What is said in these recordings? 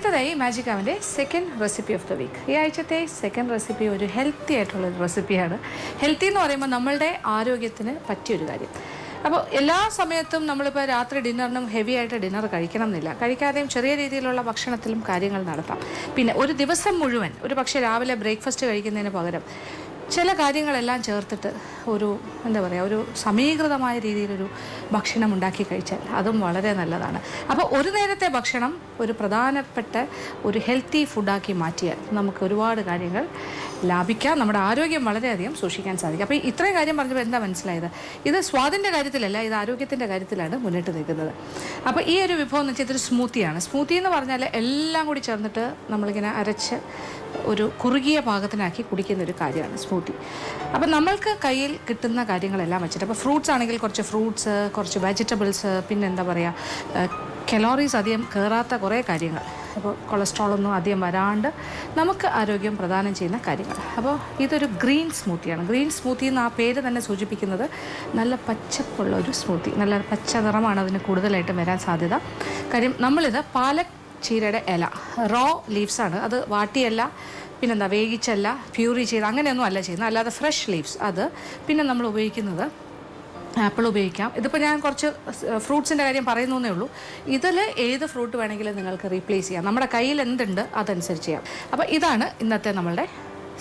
അടുത്തതായി മാജിക് ആവിൻ്റെ second recipe of the week. ഈ ആഴ്ചത്തെ സെക്കൻഡ് റെസിപ്പി ഒരു ഹെൽത്തി ആയിട്ടുള്ള റെസിപ്പിയാണ്. ഹെൽത്തി എന്ന് പറയുമ്പോൾ നമ്മളുടെ ആരോഗ്യത്തിന് പറ്റിയൊരു കാര്യം. അപ്പോൾ എല്ലാ സമയത്തും നമ്മളിപ്പോൾ രാത്രി ഡിന്നറിനും ഹെവി ആയിട്ട് ഡിന്നർ കഴിക്കണം എന്നില്ല. കഴിക്കാതെയും ചെറിയ രീതിയിലുള്ള ഭക്ഷണത്തിലും കാര്യങ്ങൾ നടത്താം. പിന്നെ ഒരു ദിവസം മുഴുവൻ ഒരു പക്ഷേ രാവിലെ ബ്രേക്ക്ഫാസ്റ്റ് കഴിക്കുന്നതിന് പകരം ചില കാര്യങ്ങളെല്ലാം ചേർത്തിട്ട് ഒരു ഒരു സമീകൃതമായ രീതിയിലൊരു ഭക്ഷണം ഉണ്ടാക്കി കഴിച്ചാൽ അതും വളരെ നല്ലതാണ്. അപ്പോൾ ഒരു നേരത്തെ ഭക്ഷണം ഒരു പ്രധാനപ്പെട്ട ഒരു ഹെൽത്തി ഫുഡാക്കി മാറ്റിയാൽ നമുക്ക് ഒരുപാട് കാര്യങ്ങൾ ലാഭിക്കാം, നമ്മുടെ ആരോഗ്യം വളരെയധികം സൂക്ഷിക്കാൻ സാധിക്കും. അപ്പോൾ ഇത്രയും കാര്യം പറഞ്ഞപ്പോൾ എന്താ മനസ്സിലായത്? ഇത് സ്വാദിൻ്റെ കാര്യത്തിലല്ല, ഇത് ആരോഗ്യത്തിൻ്റെ കാര്യത്തിലാണ് മുന്നിട്ട് നിൽക്കുന്നത്. അപ്പോൾ ഈ ഒരു വിഭവം എന്ന് വെച്ചാൽ ഇതൊരു സ്മൂത്തിയാണ്. സ്മൂത്തി എന്ന് പറഞ്ഞാൽ എല്ലാം കൂടി ചേർന്നിട്ട് നമ്മളിങ്ങനെ അരച്ച് ഒരു കുറുകിയ പാകത്തിനാക്കി കുടിക്കുന്ന ഒരു കാര്യമാണ് സ്മൂത്തി. അപ്പം നമ്മൾക്ക് കയ്യിൽ കിട്ടുന്ന കാര്യങ്ങളെല്ലാം വെച്ചിട്ട്, അപ്പോൾ ഫ്രൂട്ട്സ് ആണെങ്കിൽ കുറച്ച് ഫ്രൂട്ട്സ്, കുറച്ച് വെജിറ്റബിൾസ്, പിന്നെ കലോറീസ് അധികം കയറാത്ത കുറേ കാര്യങ്ങൾ, അപ്പോൾ കൊളസ്ട്രോളൊന്നും അധികം വരാണ്ട് നമുക്ക് ആരോഗ്യം പ്രദാനം ചെയ്യുന്ന കാര്യങ്ങൾ. അപ്പോൾ ഇതൊരു ഗ്രീൻ സ്മൂത്തിയാണ്. ഗ്രീൻ സ്മൂത്തി എന്ന് ആ പേര് തന്നെ സൂചിപ്പിക്കുന്നത് നല്ല പച്ചപ്പുള്ള ഒരു സ്മൂത്തി, നല്ല പച്ച നിറമാണ് അതിന് കൂടുതലായിട്ട് വരാൻ സാധ്യത. കാര്യം നമ്മളിത് പാലക് ചീരയുടെ ഇല, റോ ലീവ്സാണ്, അത് വാട്ടിയല്ല, വേവിച്ചല്ല, പ്യൂറി ചെയ്ത് അങ്ങനെയൊന്നും അല്ല ചെയ്യുന്നത്, അല്ലാതെ ഫ്രഷ് ലീവ്സ് അത്. പിന്നെ നമ്മൾ ഉപയോഗിക്കുന്നത് ആപ്പിൾ ഉപയോഗിക്കാം. ഇതിപ്പോൾ ഞാൻ കുറച്ച് ഫ്രൂട്ട്സിൻ്റെ കാര്യം പറയുന്നു എന്നേ ഉള്ളൂ. ഇതിൽ ഏത് ഫ്രൂട്ട് വേണമെങ്കിലും നിങ്ങൾക്ക് റീപ്ലേസ് ചെയ്യാം, നമ്മുടെ കയ്യിൽ എന്തുണ്ട് അതനുസരിച്ച് ചെയ്യാം. അപ്പോൾ ഇതാണ് ഇന്നത്തെ നമ്മളുടെ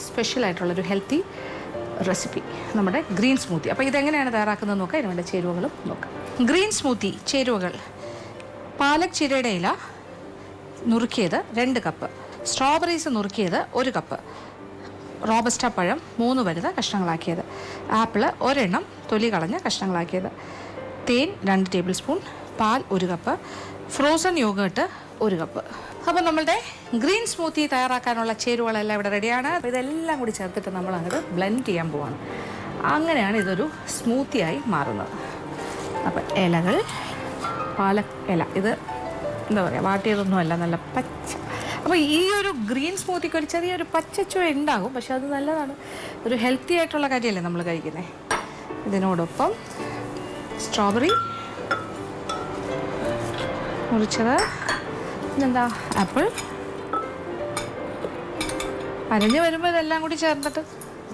സ്പെഷ്യലായിട്ടുള്ളൊരു ഹെൽത്തി റെസിപ്പി, നമ്മുടെ ഗ്രീൻ സ്മൂത്തി. അപ്പോൾ ഇതെങ്ങനെയാണ് തയ്യാറാക്കുന്നത് നോക്കാം, ഇതിന് വേണ്ട ചേരുവകളും നോക്കാം. ഗ്രീൻ സ്മൂത്തി ചേരുവകൾ: പാലക് ചീരയുടെ ഇല നുറുക്കിയത് 2 കപ്പ്, സ്ട്രോബെറീസ് നുറുക്കിയത് 1 കപ്പ്, റോബസ്റ്റ പഴം 3 വലുത് കഷ്ണങ്ങളാക്കിയത്, ആപ്പിൾ 1 തൊലി കളഞ്ഞ് കഷ്ണങ്ങളാക്കിയത്, തേൻ 2 ടേബിൾ സ്പൂൺ, പാൽ 1 കപ്പ്, ഫ്രോസൺ യോഗേർട്ട് 1 കപ്പ്. അപ്പോൾ നമ്മളുടെ ഗ്രീൻ സ്മൂത്തി തയ്യാറാക്കാനുള്ള ചേരുവകളെല്ലാം ഇവിടെ റെഡിയാണ്. അപ്പോൾ ഇതെല്ലാം കൂടി ചേർത്തിട്ട് നമ്മളങ്ങോട്ട് ബ്ലെൻഡ് ചെയ്യാൻ പോവാണ്. അങ്ങനെയാണ് ഇതൊരു സ്മൂത്തിയായി മാറുന്നത്. അപ്പോൾ ഇലകൾ, പാലക് ഇല, ഇത് വാട്ടിയതൊന്നുമല്ല, നല്ല പച്ച. അപ്പോൾ ഈ ഒരു ഗ്രീൻ സ്മൂത്തിക്ക് ഒരു ചെറിയൊരു പച്ചച്ചുവ ഉണ്ടാകും, പക്ഷെ അത് നല്ലതാണ്, ഒരു ഹെൽത്തി ആയിട്ടുള്ള കാര്യമല്ലേ നമ്മൾ കഴിക്കുന്നത്. ഇതിനോടൊപ്പം സ്ട്രോബെറി മുറിച്ചത്, ആപ്പിൾ അരഞ്ഞ് വരുമ്പോൾ ഇതെല്ലാം കൂടി ചേർന്നിട്ട്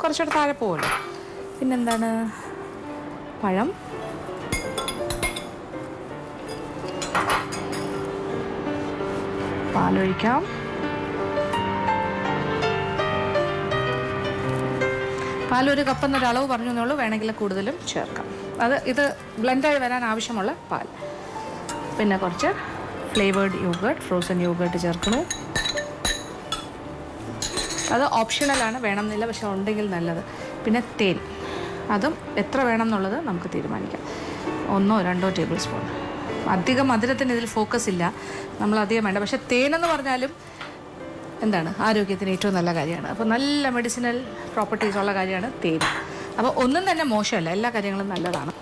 കുറച്ചുകൂടെ താഴെ പോകുമല്ലോ. പഴം, പാലൊഴിക്കാം, പാൽ 1 കപ്പ് എന്നൊരളവ് പറഞ്ഞു എന്നുള്ളൂ, വേണമെങ്കിൽ കൂടുതലും ചേർക്കാം. ഇത് ബ്ലെൻഡായി വരാൻ ആവശ്യമുള്ള പാൽ. പിന്നെ കുറച്ച് ഫ്ലേവേർഡ് യോഗേർട്ട്, ഫ്രോസൺ യോഗേർട്ട് ചേർക്കണം. അത് ഓപ്ഷണലാണ്, വേണമെന്നില്ല, പക്ഷെ ഉണ്ടെങ്കിൽ നല്ലത്. പിന്നെ തേൻ, അതും എത്ര വേണം എന്നുള്ളത് നമുക്ക് തീരുമാനിക്കാം, 1 or 2 ടേബിൾ സ്പൂൺ. അധികം മധുരത്തിന് ഇതിൽ ഫോക്കസ് ഇല്ല, നമ്മൾ അധികം വേണ്ട. പക്ഷേ തേനെന്ന് പറഞ്ഞാലും ആരോഗ്യത്തിന് ഏറ്റവും നല്ല കാര്യമാണ്. അപ്പോൾ നല്ല മെഡിസിനൽ പ്രോപ്പർട്ടീസ് ഉള്ള കാര്യമാണ് തേൻ. അപ്പോൾ ഒന്നും തന്നെ മോശമല്ല, എല്ലാ കാര്യങ്ങളും നല്ലതാണ്.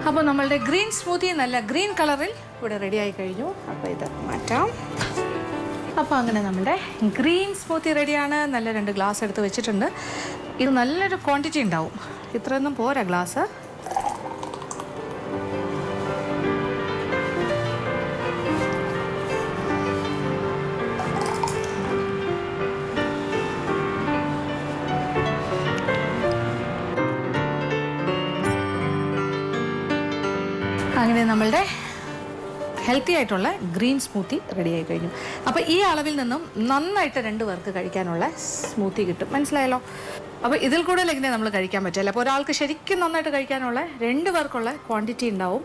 അപ്പോൾ നമ്മളുടെ ഗ്രീൻ സ്മൂത്തി നല്ല ഗ്രീൻ കളറിൽ ഇവിടെ റെഡി ആയി കഴിഞ്ഞു. അപ്പോൾ ഇത് മാറ്റാം. അപ്പോൾ അങ്ങനെ നമ്മുടെ ഗ്രീൻ സ്മൂത്തി റെഡിയാണ്. നല്ല 2 ഗ്ലാസ് എടുത്ത് വെച്ചിട്ടുണ്ട്. ഇത് നല്ലൊരു ക്വാണ്ടിറ്റി ഉണ്ടാവും, ഇത്രയൊന്നും പോരാ ഗ്ലാസ്. അങ്ങനെ നമ്മളുടെ ഹെൽത്തി ആയിട്ടുള്ള ഗ്രീൻ സ്മൂത്തി റെഡിയായി കഴിഞ്ഞു. അപ്പോൾ ഈ അളവിൽ നിന്നും നന്നായിട്ട് 2 പേർക്ക് കഴിക്കാനുള്ള സ്മൂത്തി കിട്ടും, മനസ്സിലായല്ലോ. അപ്പോൾ ഇതിൽ കൂടുതൽ എങ്ങനെ നമ്മൾ കഴിക്കാൻ പറ്റില്ല. അപ്പോൾ ഒരാൾക്ക് ശരിക്കും നന്നായിട്ട് കഴിക്കാനുള്ള 2 പേർക്കുള്ള ക്വാണ്ടിറ്റി ഉണ്ടാവും.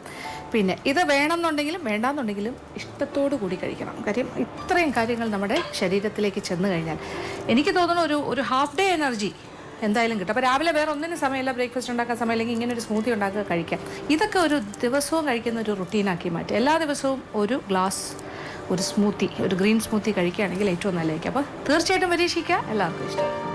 പിന്നെ ഇത് വേണമെന്നുണ്ടെങ്കിലും വേണ്ടാന്നുണ്ടെങ്കിലും ഇഷ്ടത്തോടു കൂടി കഴിക്കണം. കാര്യം ഇത്രയും കാര്യങ്ങൾ നമ്മുടെ ശരീരത്തിലേക്ക് ചെന്ന് കഴിഞ്ഞാൽ എനിക്ക് തോന്നുന്നു ഒരു ഹാഫ് ഡേ എനർജി എന്തായാലും കിട്ടും. അപ്പോൾ രാവിലെ വേറെ ഒന്നിനും സമയമില്ല, ബ്രേക്ക്ഫാസ്റ്റ് ഉണ്ടാക്കാൻ സമയമില്ലെങ്കിൽ ഇങ്ങനെ ഒരു സ്മൂത്തി ഉണ്ടാക്കുക, കഴിക്കാം. ഇതൊക്കെ ഒരു ദിവസവും കഴിക്കുന്ന ഒരു റുട്ടീനാക്കി മാറ്റുക. എല്ലാ ദിവസവും ഒരു ഗ്ലാസ് ഒരു സ്മൂത്തി, ഒരു ഗ്രീൻ സ്മൂത്തി കഴിക്കുകയാണെങ്കിൽ ഏറ്റവും നല്ലതായിരിക്കും. അപ്പോൾ തീർച്ചയായിട്ടും പരീക്ഷിക്കുക, എല്ലാവർക്കും ഇഷ്ടം.